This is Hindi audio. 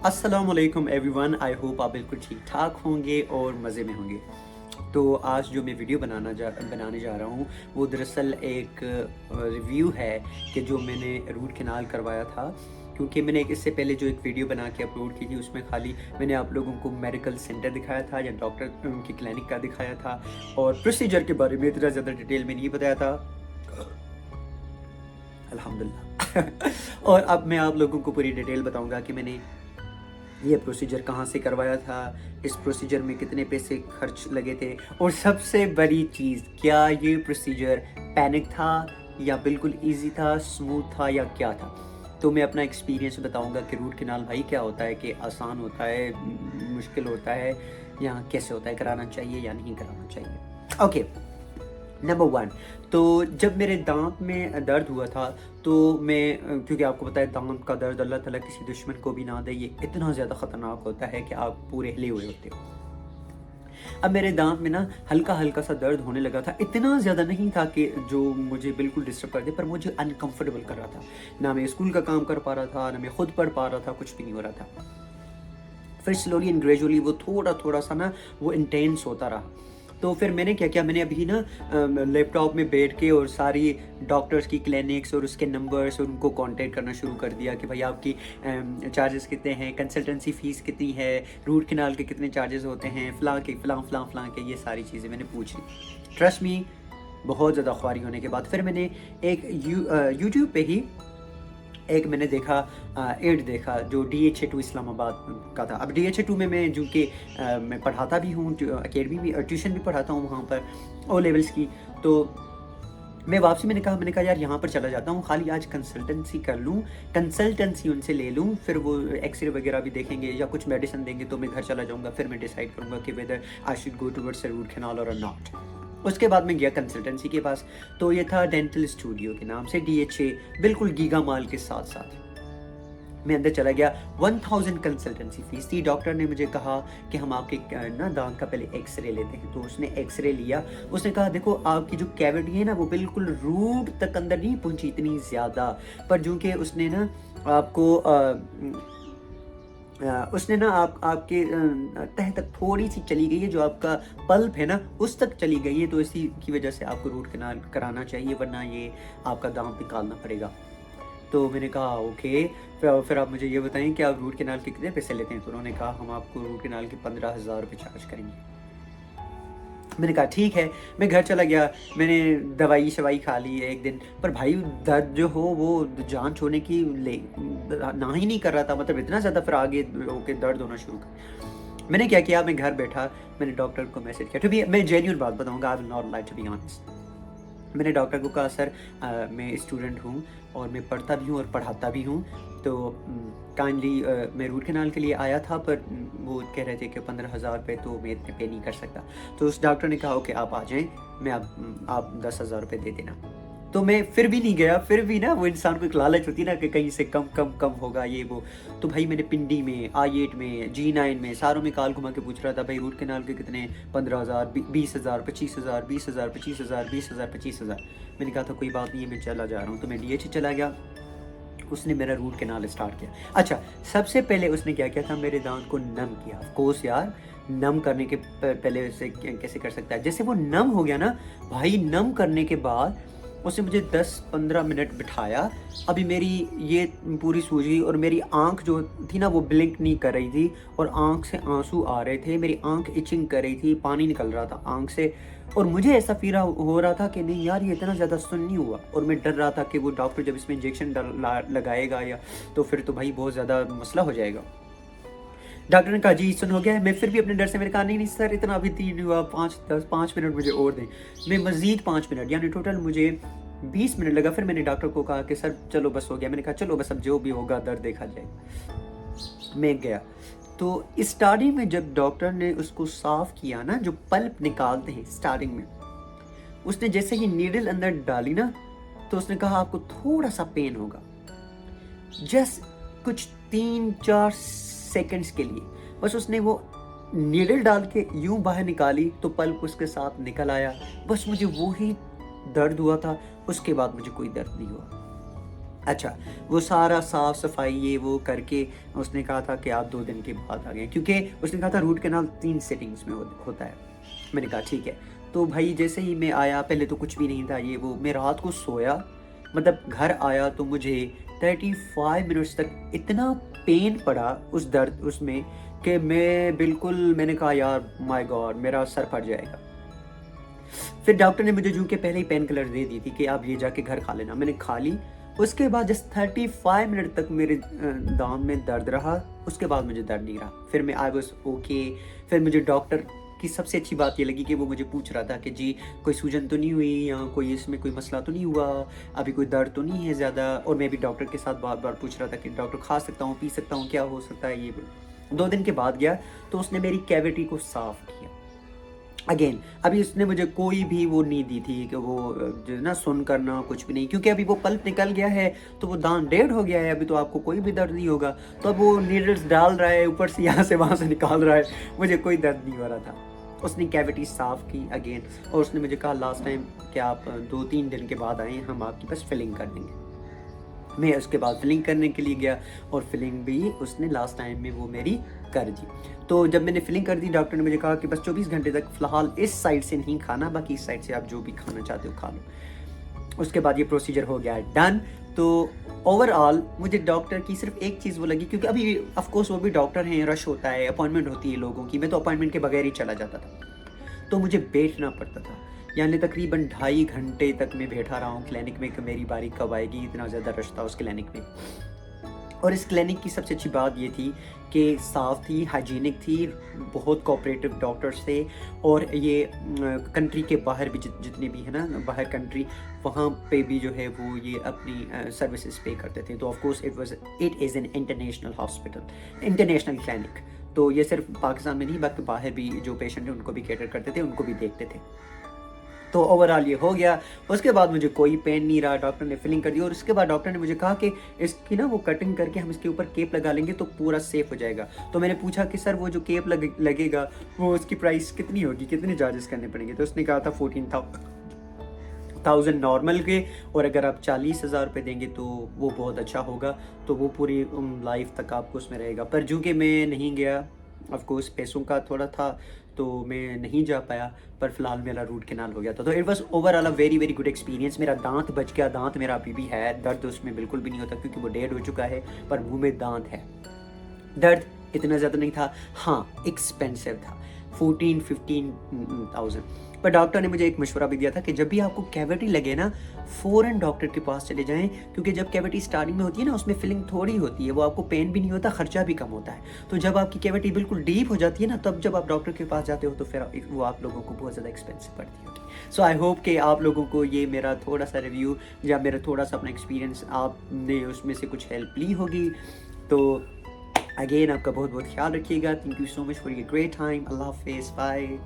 अस्सलाम वालेकुम एवरीवन। आई होप आप बिल्कुल ठीक ठाक होंगे और मज़े में होंगे। तो आज जो मैं वीडियो बनाने जा रहा हूँ वो दरअसल एक रिव्यू है कि जो मैंने रूट कैनाल करवाया था। क्योंकि मैंने इससे पहले जो एक वीडियो बना के अपलोड की थी उसमें खाली मैंने आप लोगों को मेडिकल सेंटर दिखाया था या डॉक्टर उनकी क्लिनिक का दिखाया था और प्रोसीजर के बारे में इतना ज़्यादा डिटेल में नहीं बताया था, अल्हम्दुलिल्लाह। और अब मैं आप लोगों को पूरी डिटेल बताऊंगा कि मैंने ये प्रोसीजर कहाँ से करवाया था, इस प्रोसीजर में कितने पैसे खर्च लगे थे और सबसे बड़ी चीज़, क्या ये प्रोसीजर पैनिक था या बिल्कुल इजी था, स्मूथ था या क्या था। तो मैं अपना एक्सपीरियंस बताऊंगा कि रूट कैनाल भाई क्या होता है, कि आसान होता है, मुश्किल होता है या कैसे होता है, कराना चाहिए या नहीं कराना चाहिए। Okay, number one. तो जब मेरे दांत में दर्द हुआ था तो मैं क्योंकि आपको पता है दांत का दर्द अल्लाह ताला किसी दुश्मन को भी ना दे, ये इतना ज़्यादा ख़तरनाक होता है कि आप पूरे हिले हुए होते हो। अब मेरे दांत में ना हल्का हल्का सा दर्द होने लगा था, इतना ज़्यादा नहीं था कि जो मुझे बिल्कुल डिस्टर्ब कर दे, पर मुझे अनकंफर्टेबल कर रहा था। ना मैं स्कूल का काम कर पा रहा था, ना मैं खुद पढ़ पा रहा था, कुछ भी नहीं हो रहा था। फिर स्लोली एंड ग्रेजुअली वो थोड़ा थोड़ा सा ना वो इंटेंस होता रहा। तो फिर मैंने क्या किया, मैंने अभी ना लैपटॉप में बैठ के और सारी डॉक्टर्स की क्लिनिक्स और उसके नंबर्स और उनको कांटेक्ट करना शुरू कर दिया कि भाई आपकी चार्जेस कितने हैं, कंसल्टेंसी फ़ीस कितनी है, रूट कैनाल के कितने चार्जेस होते हैं, फ़लाँ के ये सारी चीज़ें मैंने पूछ ली। ट्रस्ट मी, बहुत ज़्यादा ख्वारी होने के बाद फिर मैंने एक यूट्यूब पे ही एक मैंने देखा एड देखा जो DHA2 इस्लामाबाद का था। अब DHA2 में मैं जो कि मैं पढ़ाता भी हूँ, अकेडमी भी ट्यूशन भी पढ़ाता हूँ वहाँ पर ओ लेवल्स की। तो मैं वापसी मैंने कहा यार यहाँ पर चला जाता हूँ, खाली आज कंसल्टेंसी कर लूँ, कंसल्टेंसी उनसे ले लूँ, फिर वो एक्सरे वगैरह भी देखेंगे या कुछ मेडिसिन देंगे तो मैं घर चला जाऊँगा, फिर मैं डिसाइड करूँगा कि whether I should go towards a root canal और नॉट। उसके बाद मैं गया कंसल्टेंसी के पास, तो ये था डेंटल स्टूडियो के नाम से, DHA बिल्कुल गीगा माल के साथ साथ। मैं अंदर चला गया, 1000 कंसल्टेंसी फीस थी। डॉक्टर ने मुझे कहा कि हम आपके ना दांत का पहले एक्सरे लेते हैं। तो उसने एक्सरे लिया, उसने कहा देखो आपकी जो कैविटी है ना वो बिल्कुल रूट तक अंदर नहीं पहुंची इतनी ज़्यादा, पर जो कि उसने ना आपको उसने ना आपके तह तक थोड़ी सी चली गई है, जो आपका पल्प है ना उस तक चली गई है, तो इसी की वजह से आपको रूट कैनाल कराना चाहिए, वरना ये आपका दांत निकालना पड़ेगा। तो मैंने कहा ओके, फिर आप मुझे ये बताएं कि आप रूट कैनाल के कितने पैसे लेते हैं। तो उन्होंने कहा हम आपको रूट कैनाल के 15,000 रुपये चार्ज करेंगे। मैंने कहा ठीक है। मैं घर चला गया, मैंने दवाई शवाई खा ली एक दिन, पर भाई दर्द जो हो वो जान छोड़ने की ले ना ही नहीं कर रहा था, मतलब इतना ज़्यादा फिर आगे होके दर्द होना शुरू कर। मैंने क्या किया, मैं घर बैठा, मैंने डॉक्टर को मैसेज किया। तो भी मैं जेन्युइन बात बताऊंगा, I will not lie to be honest. मैंने डॉक्टर को कहा सर मैं स्टूडेंट हूँ और मैं पढ़ता भी हूँ और पढ़ाता भी हूँ, तो काइंडली मैं रूट कैनाल के लिए आया था, पर वो कह रहे थे कि 15,000 रुपये तो मैं इतने पे नहीं कर सकता। तो उस डॉक्टर ने कहा ओके आप आ जाएं, मैं आप 10,000 रुपये दे देना। तो मैं फिर भी नहीं गया, फिर भी ना वो इंसान को एक लालच होती है ना कि कहीं से कम कम कम होगा ये वो। तो भाई मैंने पिंडी में, I8 में, G9 में सारों में कॉल घुमा के पूछ रहा था भाई रूट कैनाल के कितने, 15,000, 20,000, 25,000, 20,000, 25,000, 20,000, 25,000। मैंने कहा था कोई बात नहीं है, मैं चला जा रहा हूँ। तो मैं DHA चला गया, उसने मेरा रूट कैनाल स्टार्ट किया। अच्छा, सबसे पहले उसने क्या किया था, मेरे दांत को नम किया। ऑफ कोर्स यार, नम करने के पहले से कैसे कर सकता है। जैसे वो नम हो गया ना भाई, नम करने के बाद उसने मुझे 10-15 मिनट बिठाया। अभी मेरी ये पूरी सूज गई और मेरी आंख जो थी ना वो ब्लिंक नहीं कर रही थी और आंख से आंसू आ रहे थे, मेरी आंख इचिंग कर रही थी, पानी निकल रहा था आंख से। और मुझे ऐसा फील हो रहा था कि नहीं यार ये इतना ज़्यादा सुन नहीं हुआ, और मैं डर रहा था कि वो डॉक्टर जब इसमें इंजेक्शन लगाएगा या तो फिर तो भाई बहुत ज़्यादा मसला हो जाएगा। डॉक्टर ने कहा जी सुन हो गया है। मैं फिर भी अपने डर से मैंने कहा नहीं नहीं सर इतना अभी तीन हुआ, 5 मिनट मुझे और दें। मैं मज़ीद 5 मिनट, यानी टोटल मुझे 20 मिनट लगा। फिर मैंने डॉक्टर को कहा कि सर चलो बस हो गया। मैंने कहा चलो बस अब जो भी होगा दर्द देखा जाएगा। मैं गया तो स्टार्टिंग में जब डॉक्टर ने उसको साफ किया ना, जो पल्प निकालते हैं स्टार्टिंग में, उसने जैसे ही नीडल अंदर डाली ना तो उसने कहा आपको थोड़ा सा पेन होगा, जस्ट कुछ 3-4 सेकंड्स के लिए। बस उसने वो नीडल डाल के यूं बाहर निकाली तो पल्प उसके साथ निकल आया। बस मुझे वो ही दर्द हुआ था, उसके बाद मुझे कोई दर्द नहीं हुआ। अच्छा, वो सारा साफ-सफाई ये वो करके उसने कहा था कि आप 2 दिन के बाद आ गए, क्योंकि उसने कहा था रूट कैनाल 3 सिटिंग्स में होता है। मैंने कहा ठीक है। तो भाई जैसे ही मैं आया, पहले तो कुछ भी नहीं था ये वो, मैं रात को सोया, मतलब घर आया तो मुझे 35 मिनट्स तक इतना पेन पड़ा उस दर्द उसमें कि मैं बिल्कुल, मैंने कहा यार माय गॉड मेरा सर फट जाएगा। फिर डॉक्टर ने मुझे जूं के पहले ही पेन किलर दे दी थी कि आप ये जाके घर खा लेना। मैंने खा ली। उसके बाद जस्ट 35 मिनट तक मेरे दांत में दर्द रहा। उसके बाद मुझे दर्द नहीं रहा। फिर मैं आई वाज ओके। फिर मुझे डॉक्टर की सबसे अच्छी बात ये लगी कि वो मुझे पूछ रहा था कि जी कोई सूजन तो नहीं हुई या कोई इसमें कोई मसला तो नहीं हुआ, अभी कोई दर्द तो नहीं है ज़्यादा। और मैं भी डॉक्टर के साथ बार बार पूछ रहा था कि डॉक्टर खा सकता हूँ, पी सकता हूँ, क्या हो सकता है ये। 2 दिन के बाद गया तो उसने मेरी कैविटी को साफ किया अगेन। अभी उसने मुझे कोई भी वो नहीं दी थी कि वो जो है ना सुन करना कुछ भी नहीं, क्योंकि अभी वो पल्प निकल गया है तो वो दांत डेड हो गया है, अभी तो आपको कोई भी दर्द नहीं होगा। तो अब वो नीडल्स डाल रहा है ऊपर से, यहाँ से वहाँ से निकाल रहा है, मुझे कोई दर्द नहीं हो रहा था। उसने कैविटी साफ़ की अगेन, और उसने मुझे कहा लास्ट टाइम कि आप 2-3 दिन के बाद आएँ, हम आपकी बस फिलिंग कर देंगे। मैं उसके बाद फिलिंग करने के लिए गया और फिलिंग भी उसने लास्ट टाइम में वो मेरी कर दी। तो जब मैंने फिलिंग कर दी, डॉक्टर ने मुझे कहा कि बस 24 घंटे तक फ़िलहाल इस साइड से नहीं खाना, बाकी इस साइड से आप जो भी खाना चाहते हो खा लो। उसके बाद ये प्रोसीजर हो गया डन। तो ओवरऑल मुझे डॉक्टर की सिर्फ एक चीज़ वो लगी, क्योंकि अभी ऑफ कोर्स वो भी डॉक्टर हैं, रश होता है, अपॉइंटमेंट होती है लोगों की। मैं तो अपॉइंटमेंट के बगैर ही चला जाता था, तो मुझे बैठना पड़ता था। यानी तकरीबन 2.5 घंटे तक मैं बैठा रहा हूँ क्लिनिक में कि मेरी बारी कब आएगी, इतना ज़्यादा रश था उस क्लिनिक में। और इस क्लिनिक की सबसे अच्छी बात ये थी कि साफ़ थी, हाइजीनिक थी, बहुत कोऑपरेटिव डॉक्टर्स थे। और ये कंट्री के बाहर भी जितने भी है ना बाहर कंट्री, वहाँ पे भी जो है वो ये अपनी सर्विसेज पे करते थे। तो of course it is an international hospital, international clinic. तो ये सिर्फ पाकिस्तान में नहीं, बाकी बाहर भी जो पेशेंट हैं उनको भी कैटर करते थे, उनको भी देखते थे। तो ओवरऑल ये हो गया। उसके बाद मुझे कोई पेन नहीं रहा, डॉक्टर ने फिलिंग कर दी। और उसके बाद डॉक्टर ने मुझे कहा कि इसकी ना वो कटिंग करके हम इसके ऊपर केप लगा लेंगे तो पूरा सेफ हो जाएगा। तो मैंने पूछा कि सर वो जो केप लगेगा वो उसकी प्राइस कितनी होगी, कितने चार्जेस करने पड़ेंगे। तो उसने कहा था 14,000 नॉर्मल के, और अगर आप 40,000 रुपये देंगे तो वो बहुत अच्छा होगा, तो वो पूरी लाइफ तक आपको उसमें रहेगा। पर चूँकि मैं नहीं गया, ऑफ कोर्स पैसों का थोड़ा था तो मैं नहीं जा पाया, पर फिलहाल मेरा रूट कैनाल हो गया था। तो it was overall a very very good experience. मेरा दांत बच गया, दांत मेरा अभी भी है, दर्द उसमें बिल्कुल भी नहीं होता क्योंकि वो डेड हो चुका है, पर मुंह में दांत है। दर्द इतना ज़्यादा नहीं था, हाँ एक्सपेंसिव था, 14-15,000। पर डॉक्टर ने मुझे एक मशवरा भी दिया था कि जब भी आपको कैविटी लगे ना, फ़ौरन डॉक्टर के पास चले जाएं, क्योंकि जब कैविटी स्टार्टिंग में होती है ना, उसमें फिलिंग थोड़ी होती है, वो आपको पेन भी नहीं होता, खर्चा भी कम होता है। तो जब आपकी कैविटी बिल्कुल डीप हो जाती है ना, तब जब आप डॉक्टर के पास जाते हो तो फिर वो आप लोगों को बहुत ज़्यादा एक्सपेंसिव पड़ती होगी। सो आई होप कि आप लोगों को ये मेरा थोड़ा सा रिव्यू या मेरा थोड़ा सा अपना एक्सपीरियंस, आपने उसमें से कुछ हेल्प ली होगी। तो अगेन आपका बहुत बहुत ख्याल रखिएगा। Thank you so much for your great time. अल्लाह हाफिज़, बाय।